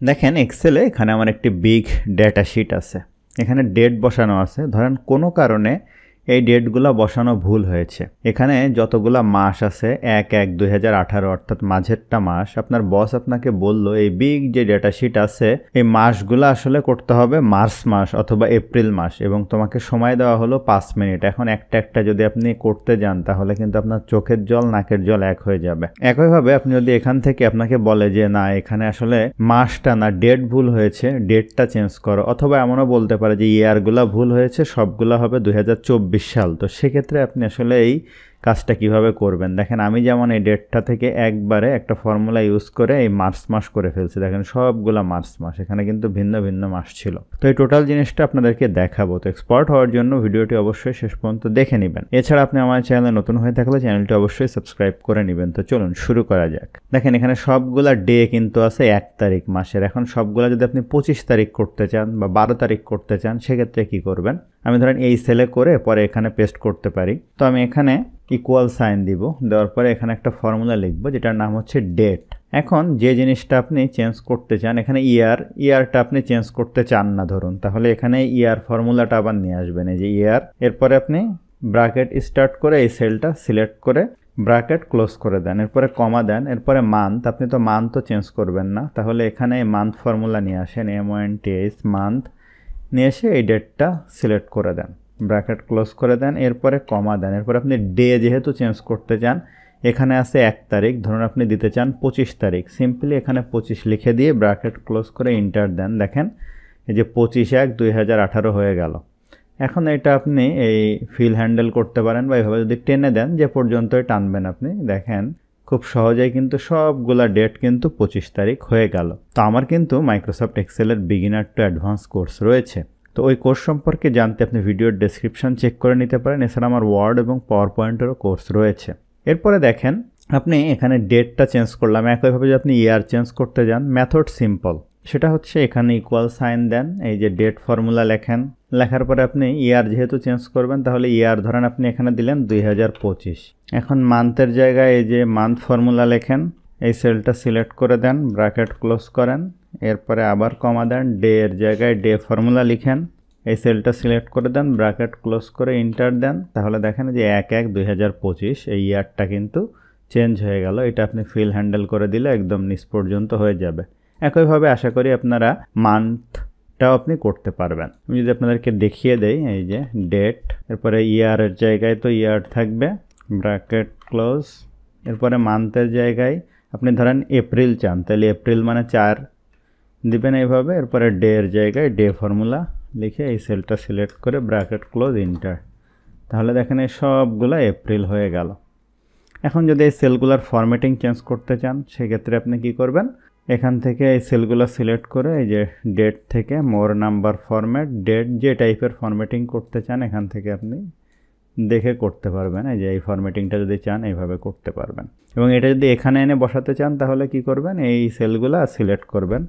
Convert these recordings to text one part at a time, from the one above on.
দেখেন এক্সেলে এখানে আমার একটি বিগ ডেটা শিট আছে। এখানে ডেট বসানো আছে। ধরেন কোনো কারণে এই ডেটগুলো বসানো ভুল হয়েছে। এখানে যতগুলা মাস আছে 1/1/2018 অর্থাৎ মাঝেরটা মাস। আপনার বস আপনাকে বলল এই বিগ যে ডেটা শিট আছে এই মাসগুলো আসলে করতে হবে মার্চ মাস অথবা এপ্রিল মাস এবং তোমাকে সময় দেওয়া হলো 5 মিনিট। এখন একটা একটা যদি আপনি করতে যান তাহলে কিন্তু আপনার চোখের জল নাকের জল এক হয়ে যাবে। একইভাবে আপনি যদি এখান থেকে আপনাকে বলে যে না এখানে আসলে মাসটা না ডেট ভুল হয়েছে, ডেটটা চেঞ্জ করো, অথবা এমনও বলতে পারে যে ইয়ারগুলা ভুল হয়েছে, সবগুলা হবে 2024 সাল। তো সেক্ষেত্রে আপনি আসলে এই কাজটা কিভাবে করবেন দেখেন আমি যেমন এই ডেটটা থেকে একবারে একটা ফর্মুলা ইউজ করে এই মার্চ মাস করে ফেলছি। দেখেন সবগুলা মার্চ মাস, এখানে কিন্তু ভিন্ন ভিন্ন মাস ছিল। তো এই টোটাল জিনিসটা আপনাদেরকে দেখাবো। তো এক্সপার্ট হওয়ার জন্য ভিডিওটি অবশ্যই শেষ পর্যন্ত দেখে নেবেন। এছাড়া আপনি আমার চ্যানেলে নতুন হয়ে থাকলে চ্যানেলটি অবশ্যই সাবস্ক্রাইব করে নেবেন। তো চলুন শুরু করা যাক। দেখেন এখানে সবগুলা ডে কিন্তু আছে 1 তারিখ মাসের। এখন সবগুলা যদি আপনি 25 তারিখ করতে চান বা 12 তারিখ করতে চান সেক্ষেত্রে কি করবেন, আমি ধরেন এই সেলে করে পরে এখানে পেস্ট করতে পারি। তো আমি এখানে ইকুয়াল সাইন দিব, দেওয়ার পরে এখানে একটা ফর্মুলা লিখব যেটার নাম হচ্ছে ডেট। এখন যে জিনিসটা আপনি চেঞ্জ করতে চান, এখানে ইয়ারটা আপনি চেঞ্জ করতে চান না ধরুন, তাহলে এখানে ইয়ার ফর্মুলাটা আবার নিয়ে আসবেন, এই যে ইয়ার। এরপরে আপনি ব্র্যাকেট স্টার্ট করে এই সেলটা সিলেক্ট করে ব্র্যাকেট ক্লোজ করে দেন, এরপরে কমা দেন, এরপরে মান্থ। আপনি তো মান্থও চেঞ্জ করবেন না, তাহলে এখানে মান্থ ফর্মুলা নিয়ে আসেন, MONTH মান্থ নিয়ে এসে এই ডেটটা সিলেক্ট করে দেন, ব্র্যাকেট ক্লোজ করে দেন, এরপরে কমা দেন। এরপর আপনি ডে যেহেতু চেঞ্জ করতে চান, এখানে আছে 1 তারিখ, ধরুন আপনি দিতে চান 25 তারিখ, সিম্পলি এখানে 25 লিখে দিয়ে ব্র্যাকেট ক্লোজ করে ইন্টার দেন। দেখেন এই যে 25/1/2018 হয়ে গেল। এখন এটা আপনি এই ফিল হ্যান্ডেল করতে পারেন বা এইভাবে যদি টেনে দেন যে পর্যন্তই টানবেন আপনি, দেখেন খুব সহজেই কিন্তু সবগুলা ডেট কিন্তু 25 তারিখ হয়ে গেল। তো আমার কিন্তু মাইক্রোসফট এক্সেলের বিগিনার টু অ্যাডভান্স কোর্স রয়েছে। তো ওই কোর্স সম্পর্কে জানতে আপনি ভিডিওর ডেসক্রিপশন চেক করে নিতে পারেন। এছাড়া আমার ওয়ার্ড এবং পাওয়ার পয়েন্টেরও কোর্স রয়েছে। এরপরে দেখেন আপনি এখানে ডেটটা চেঞ্জ করলাম, একইভাবে যদি আপনি ইয়ার চেঞ্জ করতে যান মেথড সিম্পল, সেটা হচ্ছে এখানে ইকুয়াল সাইন দেন, এই যে ডেট ফর্মুলা লেখেন, লেখার পরে আপনি ইয়ার যেহেতু চেঞ্জ করবেন তাহলে ইয়ার ধরেন আপনি এখানে দিলেন 2025। এখন মান্থের জায়গায় এই যে মান্থ ফর্মুলা লেখেন, এই সেলটা সিলেক্ট করে দেন, ব্র্যাকেট ক্লোজ করেন, এরপরে আবার কমা দেন, ডে এর জায়গায় ডে ফর্মুলা লিখেন, এই সেলটা সিলেক্ট করে দেন, ব্র্যাকেট ক্লোজ করে ইন্টার দেন। তাহলে দেখেন যে 1/1/2025 এই ইয়ারটা কিন্তু চেঞ্জ হয়ে গেল। এটা আপনি ফিল হ্যান্ডেল করে দিলে একদম নিচ পর্যন্ত হয়ে যাবে। একইভাবে আশা করি আপনারা মান্থটাও আপনি করতে পারবেন। আমি যদি আপনাদেরকে দেখিয়ে দেই, এই যে ডেট, এরপরে ইয়ারের জায়গায় তো ইয়ার থাকবে, ব্র্যাকেট ক্লোজ, এরপরে মান্থের জায়গায় আপনি ধরেন এপ্রিল চান, তাহলে এপ্রিল মানে 4 দিবেন এইভাবে, এরপরে ডে এর জায়গায় ডে ফর্মুলা লিখে এই সেলটা সিলেক্ট করে ব্র্যাকেট ক্লোজ ইন্টার। তাহলে দেখেন এই সবগুলো এপ্রিল হয়ে গেল। এখন যদি এই সেলগুলোর ফরম্যাটিং চেঞ্জ করতে চান সেক্ষেত্রে আপনি কি করবেন, এখান থেকে এই সেলগুলো সিলেক্ট করে এই যে ডেট থেকে মোর নাম্বার ফরম্যাট, ডেট যে টাইপের ফরম্যাটিং করতে চান এখান থেকে আপনি দেখে করতে পারবেন। এই যে এই ফরম্যাটিংটা যদি চান এইভাবে করতে পারবেন। এবং এটা যদি এখানে এনে বসাতে চান তাহলে কি করবেন, এই সেলগুলো সিলেক্ট করবেন,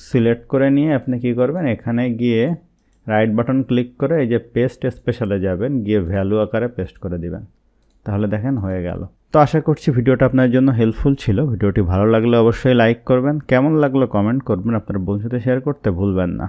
সিলেক্ট করে নিয়ে আপনি কি করবেন, এখানে গিয়ে রাইট বাটন ক্লিক করে এই যে পেস্ট স্পেশালে যাবেন, গিয়ে ভ্যালু আকারে পেস্ট করে দিবেন। তাহলে দেখেন হয়ে গেল। তো আশা করছি ভিডিওটা আপনার জন্য হেল্পফুল ছিল। ভিডিওটি ভালো লাগলে অবশ্যই লাইক করবেন, কেমন লাগলো কমেন্ট করবেন, আপনার বন্ধুদের শেয়ার করতে ভুলবেন না।